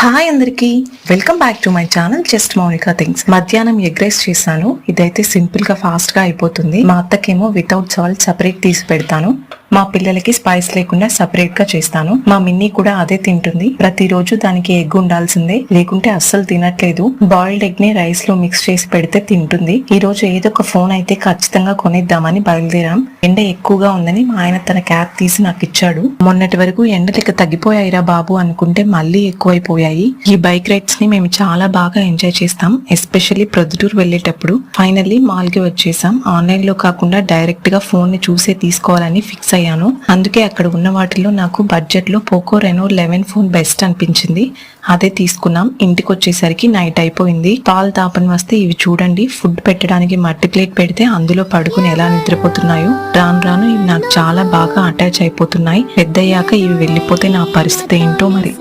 Hi అందరికి, welcome back to my channel just Mounika things. మధ్యాహ్నం egg rice చేశాను. ఇదైతే సింపుల్ గా ఫాస్ట్ గా అయిపోతుంది. మా అత్తకేమో వితౌట్ సాల్ట్ సపరేట్ తీసి పెడతాను, మా పిల్లలకి స్పైస్ లేకుండా సపరేట్ గా చేస్తాను. మా మిన్నీ కూడా అదే తింటుంది. ప్రతిరోజు దానికి ఎగ్ ఉండాల్సిందే, లేకుంటే అస్సలు తినట్లేదు. బాయిల్డ్ ఎగ్ ని రైస్ లో మిక్స్ చేసి పెడితే తింటుంది. ఈ రోజు ఏదో ఒక ఫోన్ అయితే ఖచ్చితంగా కొనిద్దామని బయలుదేరాం. ఎండ ఎక్కువగా ఉందని మా ఆయన తన క్యాప్ తీసి నాకు ఇచ్చాడు. మొన్నటి వరకు ఎండలకి తగ్గిపోయాయిరా బాబు అనుకుంటే మళ్ళీ ఎక్కువైపోయాయి. ఈ బైక్ రైడ్స్ ని మేము చాలా బాగా ఎంజాయ్ చేస్తాం, ఎస్పెషల్లీ ప్రొద్దుటూరు వెళ్లేటప్పుడు. ఫైనల్లీ మాల్ కి వచ్చేసాం. ఆన్లైన్ లో కాకుండా డైరెక్ట్ గా ఫోన్ ని చూసే తీసుకోవాలని ఫిక్స్ అయ్యాను. అందుకే అక్కడ ఉన్న వాటిలో నాకు బడ్జెట్ లో పోకో రెనో 11 ఫోన్ బెస్ట్ అనిపించింది. అదే తీసుకున్నాం. ఇంటికి వచ్చేసరికి నైట్ అయిపోయింది. పాలు తాపని వస్తే ఇవి చూడండి, ఫుడ్ పెట్టడానికి మట్టి ప్లేట్ పెడితే అందులో పడుకుని ఎలా నిద్రపోతున్నాయో. రాను రాను ఇవి నాకు చాలా బాగా అటాచ్ అయిపోతున్నాయి. పెద్దయ్యాక ఇవి వెళ్ళిపోతే నా పరిస్థితి ఏంటో మరి.